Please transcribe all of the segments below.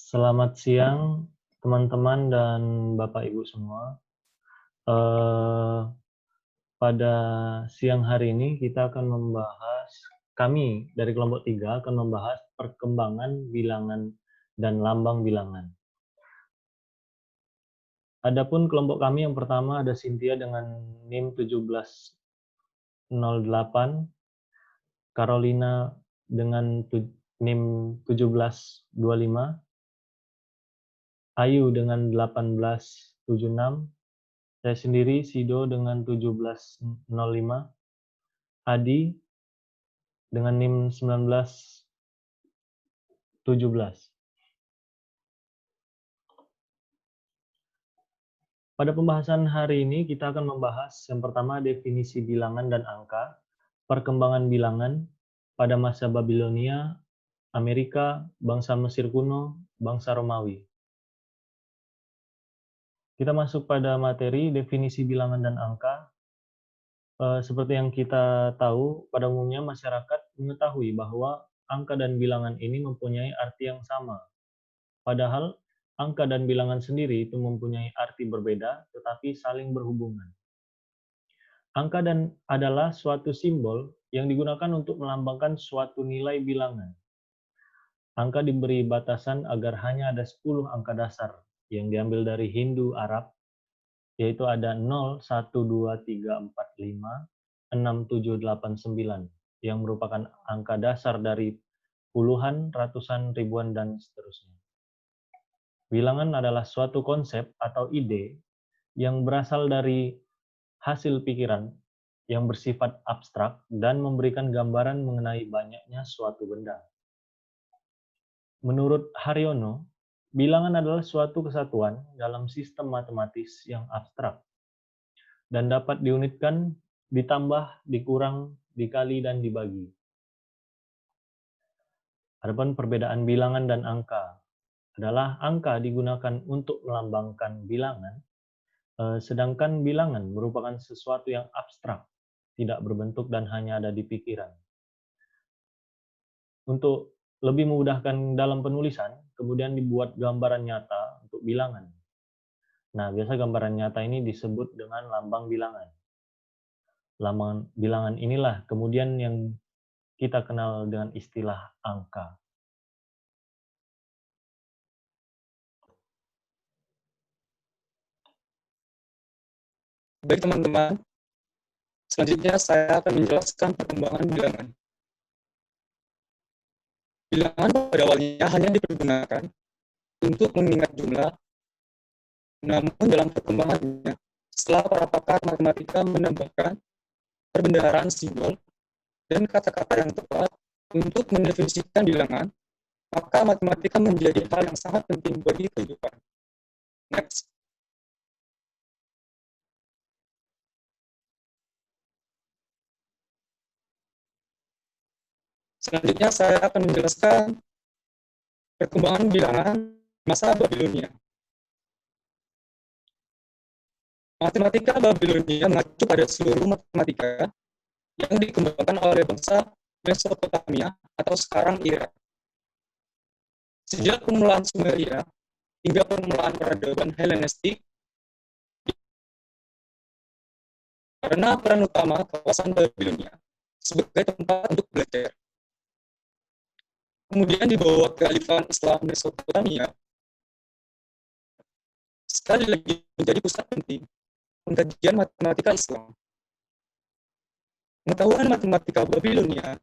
Selamat siang, teman-teman dan Bapak Ibu semua. Eh, Pada siang hari ini kita akan kami dari kelompok 3 akan membahas perkembangan bilangan dan lambang bilangan. Adapun kelompok kami yang pertama ada Cynthia dengan NIM 1708, Carolina dengan NIM 1725, Ayu dengan 1876, saya sendiri Sido dengan 1705, Adi dengan NIM 1917. Pada pembahasan hari ini kita akan membahas yang pertama definisi bilangan dan angka, perkembangan bilangan pada masa Babilonia, Amerika, bangsa Mesir kuno, bangsa Romawi. Kita masuk pada materi definisi bilangan dan angka. Seperti yang kita tahu, pada umumnya masyarakat mengetahui bahwa angka dan bilangan ini mempunyai arti yang sama. Padahal angka dan bilangan sendiri itu mempunyai arti berbeda, tetapi saling berhubungan. Angka adalah suatu simbol yang digunakan untuk melambangkan suatu nilai bilangan. Angka diberi batasan agar hanya ada 10 angka dasar yang diambil dari Hindu Arab, yaitu ada 0, 1, 2, 3, 4, 5, 6, 7, 8, 9, yang merupakan angka dasar dari puluhan, ratusan, ribuan, dan seterusnya. Bilangan adalah suatu konsep atau ide yang berasal dari hasil pikiran yang bersifat abstrak dan memberikan gambaran mengenai banyaknya suatu benda. Menurut Haryono, bilangan adalah suatu kesatuan dalam sistem matematis yang abstrak dan dapat diunitkan, ditambah, dikurang, dikali, dan dibagi. Adapun perbedaan bilangan dan angka adalah angka digunakan untuk melambangkan bilangan, sedangkan bilangan merupakan sesuatu yang abstrak, tidak berbentuk dan hanya ada di pikiran. Untuk lebih memudahkan dalam penulisan, kemudian dibuat gambaran nyata untuk bilangan. Nah, biasa gambaran nyata ini disebut dengan lambang bilangan. Lambang bilangan inilah kemudian yang kita kenal dengan istilah angka. Baik teman-teman, selanjutnya saya akan menjelaskan perkembangan bilangan. Bilangan pada awalnya hanya dipergunakan untuk mengingat jumlah, namun dalam perkembangannya, setelah para pakar matematika menambahkan perbendaharaan simbol dan kata-kata yang tepat untuk mendefinisikan bilangan, maka matematika menjadi hal yang sangat penting bagi kehidupan. Next. Selanjutnya saya akan menjelaskan perkembangan bilangan masa Babilonia. Matematika Babilonia mengacu pada seluruh matematika yang dikembangkan oleh bangsa Mesopotamia atau sekarang Irak. Sejak permulaan Sumeria hingga permulaan peradaban Helenistik, karena peran utama kawasan Babilonia sebagai tempat untuk belajar. Kemudian di bawah kealifan Islam Mesopotamia, sekali lagi menjadi pusat penting pengkajian matematika Islam. Pengetahuan matematika Babilonia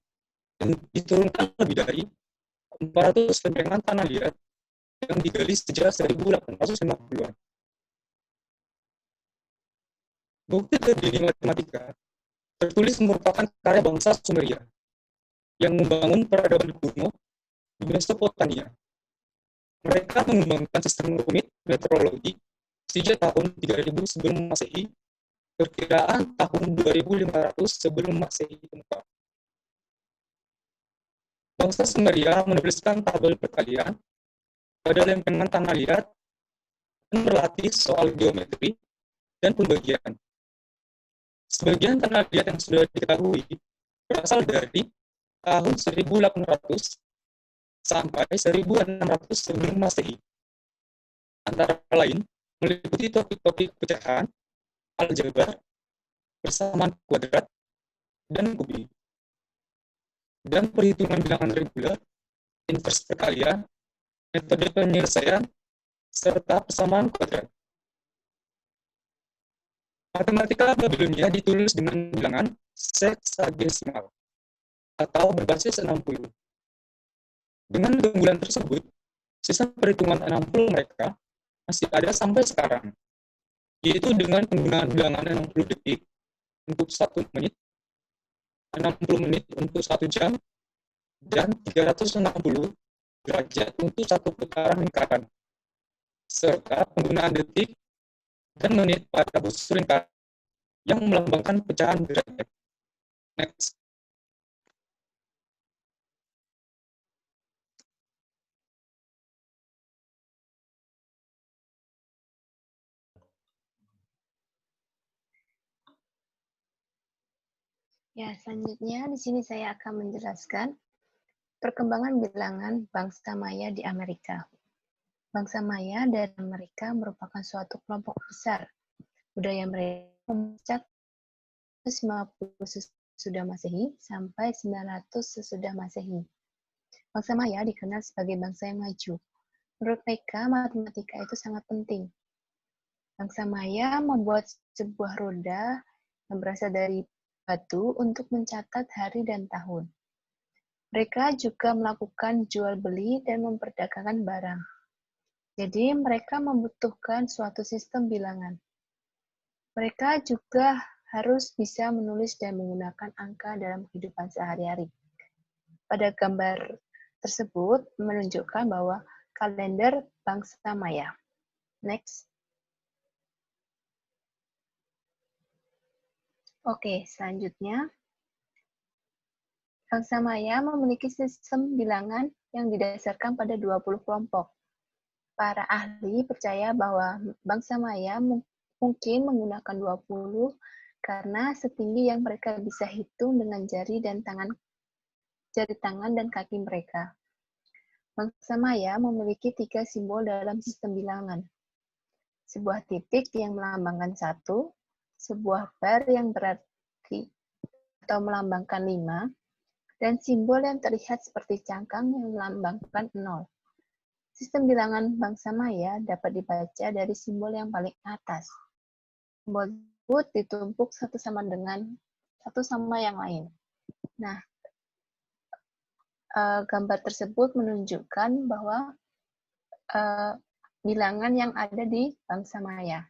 yang diturunkan lebih dari 400 lempengan tanah liat yang digali sejak 1850-an. Bukti berdiri matematika tertulis merupakan karya bangsa Sumeria yang membangun peradaban kuno di Mesopotamia. Mereka mengembangkan sistem rumit meteorologi sejak tahun 3000 sebelum Masehi, perkiraan tahun 2500 sebelum Masehi tempat. Bangsa Sumeria menuliskan tabel perkalian pada lempengan tanah liat dan berlatih soal geometri dan pembagian. Sebagian tanah liat yang sudah diketahui berasal dari tahun 1800 sampai 1600 sebelum Masehi. Antara lain, meliputi topik-topik pecahan, aljabar, persamaan kuadrat, dan kubik, dan perhitungan bilangan reguler, invers perkalian, metode penyelesaian, serta persamaan kuadrat. Matematika Babilonia ditulis dengan bilangan sexagesimal atau berbasis 60. Dengan keunggulan tersebut, sistem perhitungan 60 mereka masih ada sampai sekarang, yaitu dengan penggunaan bilangan 60 detik untuk 1 menit, 60 menit untuk 1 jam, dan 360 derajat untuk 1 putaran lingkaran, serta penggunaan detik dan menit pada busur lingkaran yang melambangkan pecahan derajat. Next. Ya, selanjutnya di sini saya akan menjelaskan perkembangan bilangan bangsa Maya di Amerika. Bangsa Maya dari Amerika merupakan suatu kelompok besar. Budaya mereka memuncak 150 sesudah Masehi sampai 900 sesudah Masehi. Bangsa Maya dikenal sebagai bangsa yang maju. Menurut mereka, matematika itu sangat penting. Bangsa Maya membuat sebuah roda yang berasal dari batu untuk mencatat hari dan tahun. Mereka juga melakukan jual beli dan memperdagangkan barang. Jadi mereka membutuhkan suatu sistem bilangan. Mereka juga harus bisa menulis dan menggunakan angka dalam kehidupan sehari-hari. Pada gambar tersebut menunjukkan bahwa kalender bangsa Maya. Next. Oke, selanjutnya. Bangsa Maya memiliki sistem bilangan yang didasarkan pada 20 kelompok. Para ahli percaya bahwa bangsa Maya mungkin menggunakan 20 karena setinggi yang mereka bisa hitung dengan jari tangan dan kaki mereka. Bangsa Maya memiliki 3 simbol dalam sistem bilangan. Sebuah titik yang melambangkan 1, sebuah bar yang berarti atau melambangkan 5, dan simbol yang terlihat seperti cangkang yang melambangkan 0. Sistem bilangan bangsa Maya dapat dibaca dari simbol yang paling atas. Simbol tersebut ditumpuk satu sama yang lain. Nah, gambar tersebut menunjukkan bahwa bilangan yang ada di bangsa Maya.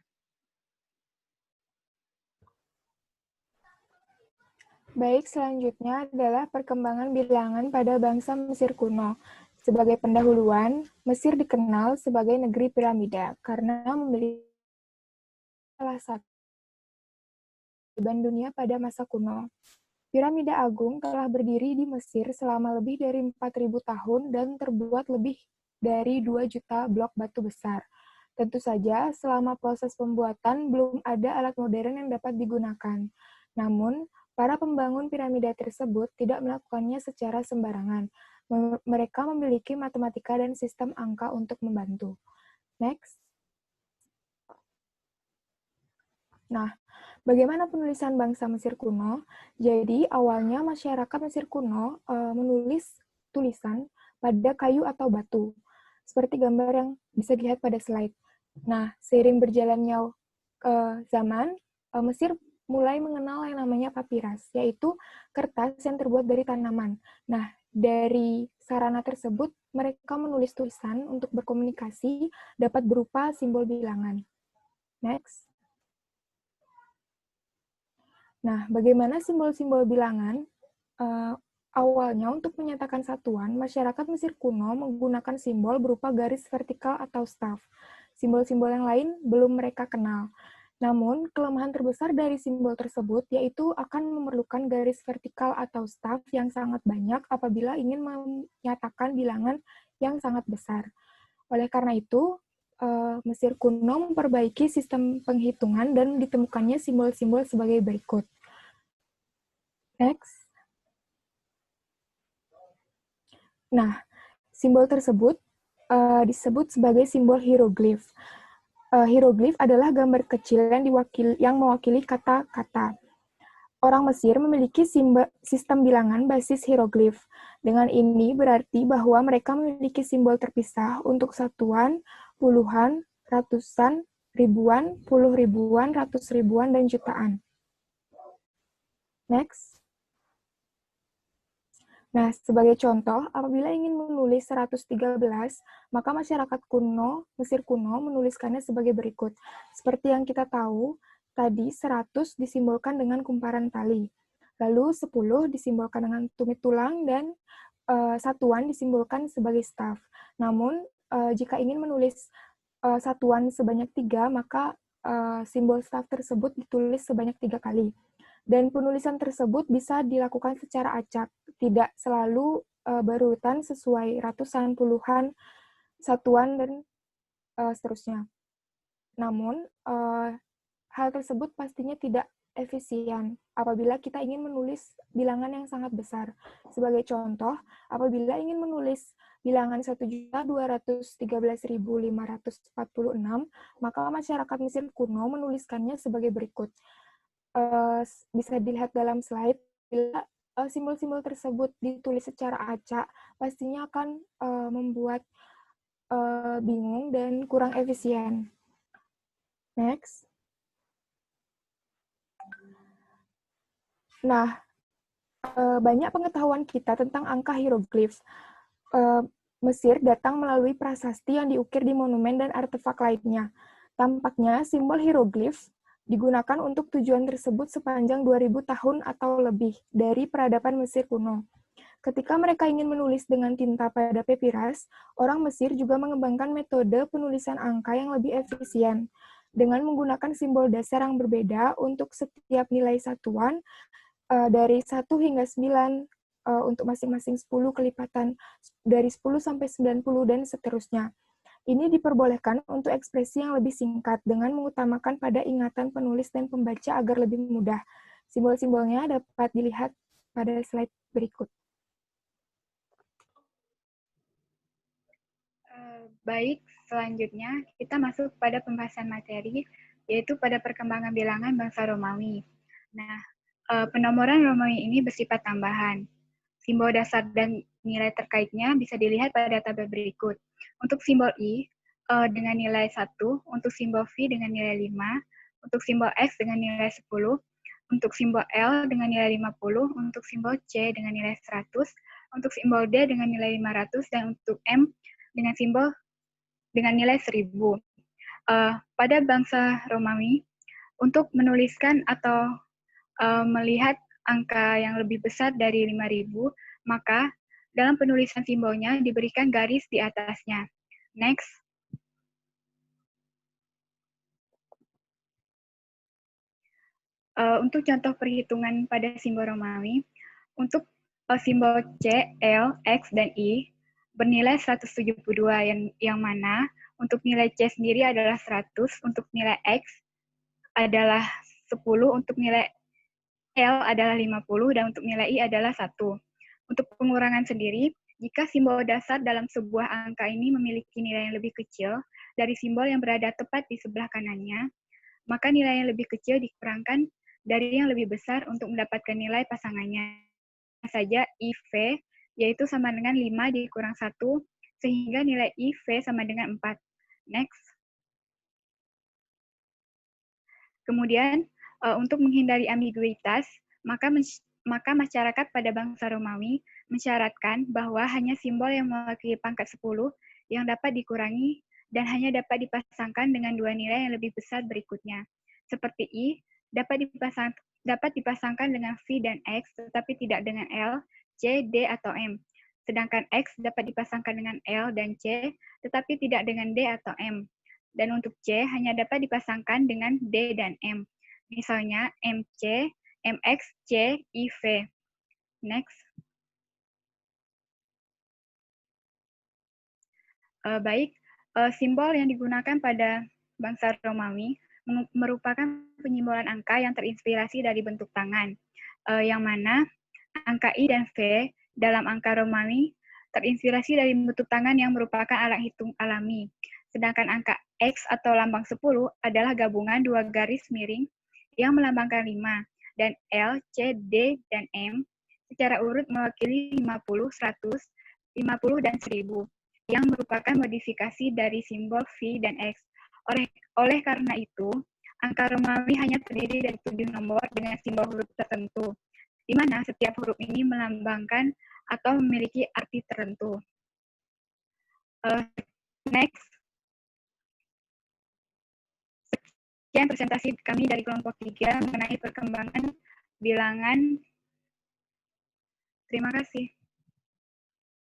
Baik, selanjutnya adalah perkembangan bilangan pada bangsa Mesir kuno. Sebagai pendahuluan, Mesir dikenal sebagai negeri piramida karena memiliki salah satu dunia pada masa kuno. Piramida Agung telah berdiri di Mesir selama lebih dari 4.000 tahun dan terbuat lebih dari 2 juta blok batu besar. Tentu saja, selama proses pembuatan belum ada alat modern yang dapat digunakan. Namun, para pembangun piramida tersebut tidak melakukannya secara sembarangan. Mereka memiliki matematika dan sistem angka untuk membantu. Next. Nah, bagaimana penulisan bangsa Mesir kuno? Jadi, awalnya masyarakat Mesir kuno menulis tulisan pada kayu atau batu, seperti gambar yang bisa dilihat pada slide. Nah, seiring berjalannya zaman, Mesir mulai mengenal yang namanya papiras, yaitu kertas yang terbuat dari tanaman. Nah, dari sarana tersebut, mereka menulis tulisan untuk berkomunikasi dapat berupa simbol bilangan. Next. Nah, bagaimana simbol-simbol bilangan? Awalnya, untuk menyatakan satuan, masyarakat Mesir kuno menggunakan simbol berupa garis vertikal atau staff. Simbol-simbol yang lain belum mereka kenal. Namun, kelemahan terbesar dari simbol tersebut yaitu akan memerlukan garis vertikal atau staff yang sangat banyak apabila ingin menyatakan bilangan yang sangat besar. Oleh karena itu, Mesir kuno memperbaiki sistem penghitungan dan ditemukannya simbol-simbol sebagai berikut. Next. Nah, Simbol tersebut disebut sebagai simbol hieroglif. Hieroglif adalah gambar kecil yang mewakili kata-kata. Orang Mesir memiliki sistem bilangan basis hieroglif. Dengan ini berarti bahwa mereka memiliki simbol terpisah untuk satuan, puluhan, ratusan, ribuan, puluh ribuan, ratus ribuan, dan jutaan. Next. Nah, sebagai contoh, apabila ingin menulis 113, maka masyarakat kuno, Mesir kuno, menuliskannya sebagai berikut. Seperti yang kita tahu, tadi 100 disimbolkan dengan kumparan tali. Lalu 10 disimbolkan dengan tumit tulang, dan satuan disimbolkan sebagai staf. Namun, jika ingin menulis satuan sebanyak 3, maka simbol staf tersebut ditulis sebanyak 3 kali. Dan penulisan tersebut bisa dilakukan secara acak, tidak selalu berurutan sesuai ratusan, puluhan, satuan, dan seterusnya. Namun, hal tersebut pastinya tidak efisien apabila kita ingin menulis bilangan yang sangat besar. Sebagai contoh, apabila ingin menulis bilangan 1.213.546, maka masyarakat Mesir kuno menuliskannya sebagai berikut. Bisa dilihat dalam slide, bila simbol-simbol tersebut ditulis secara acak, pastinya akan membuat bingung dan kurang efisien. Next. Nah, banyak pengetahuan kita tentang angka hieroglif. Mesir datang melalui prasasti yang diukir di monumen dan artefak lainnya. Tampaknya simbol hieroglif digunakan untuk tujuan tersebut sepanjang 2000 tahun atau lebih dari peradaban Mesir kuno. Ketika mereka ingin menulis dengan tinta pada papiras, orang Mesir juga mengembangkan metode penulisan angka yang lebih efisien, dengan menggunakan simbol dasar yang berbeda untuk setiap nilai satuan, dari 1 hingga 9, untuk masing-masing 10 kelipatan, dari 10 sampai 90, dan seterusnya. Ini diperbolehkan untuk ekspresi yang lebih singkat dengan mengutamakan pada ingatan penulis dan pembaca agar lebih mudah. Simbol-simbolnya dapat dilihat pada slide berikut. Baik, selanjutnya kita masuk pada pembahasan materi, yaitu pada perkembangan bilangan bangsa Romawi. Nah, penomoran Romawi ini bersifat tambahan. Simbol dasar dan nilai terkaitnya bisa dilihat pada tabel berikut. Untuk simbol I dengan nilai 1, untuk simbol V dengan nilai 5, untuk simbol X dengan nilai 10, untuk simbol L dengan nilai 50, untuk simbol C dengan nilai 100, untuk simbol D dengan nilai 500, dan untuk M dengan simbol dengan nilai 1000. Pada bangsa Romawi, untuk menuliskan atau melihat angka yang lebih besar dari 5000, maka dalam penulisan simbolnya diberikan garis di atasnya. Next. Untuk contoh perhitungan pada simbol Romawi, untuk simbol C, L, X, dan I bernilai 172, yang mana untuk nilai C sendiri adalah 100, untuk nilai X adalah 10, untuk nilai L adalah 50, dan untuk nilai I adalah 1. Untuk pengurangan sendiri, jika simbol dasar dalam sebuah angka ini memiliki nilai yang lebih kecil dari simbol yang berada tepat di sebelah kanannya, maka nilai yang lebih kecil dikurangkan dari yang lebih besar untuk mendapatkan nilai pasangannya. Saja IV, yaitu sama dengan 5 dikurang 1, sehingga nilai IV sama dengan 4. Next. Kemudian, untuk menghindari ambiguitas, maka masyarakat pada bangsa Romawi mensyaratkan bahwa hanya simbol yang mewakili pangkat 10 yang dapat dikurangi dan hanya dapat dipasangkan dengan dua nilai yang lebih besar berikutnya. Seperti I, dapat dipasangkan dengan V dan X, tetapi tidak dengan L, C, D, atau M. Sedangkan X dapat dipasangkan dengan L dan C, tetapi tidak dengan D atau M. Dan untuk C hanya dapat dipasangkan dengan D dan M. Misalnya MC, MX, C, IV. Next. Baik, simbol yang digunakan pada bangsa Romawi merupakan penyimbolan angka yang terinspirasi dari bentuk tangan, yang mana angka I dan V dalam angka Romawi terinspirasi dari bentuk tangan yang merupakan alat hitung alami. Sedangkan angka X atau lambang 10 adalah gabungan dua garis miring yang melambangkan 5, dan L, C, D, dan M secara urut mewakili 50, 100, 50, dan 1000, yang merupakan modifikasi dari simbol V dan X. Oleh karena itu, angka Romawi hanya terdiri dari 7 nomor dengan simbol huruf tertentu, di mana setiap huruf ini melambangkan atau memiliki arti tertentu. Next. Sekian presentasi kami dari kelompok 3 mengenai perkembangan bilangan. Terima kasih.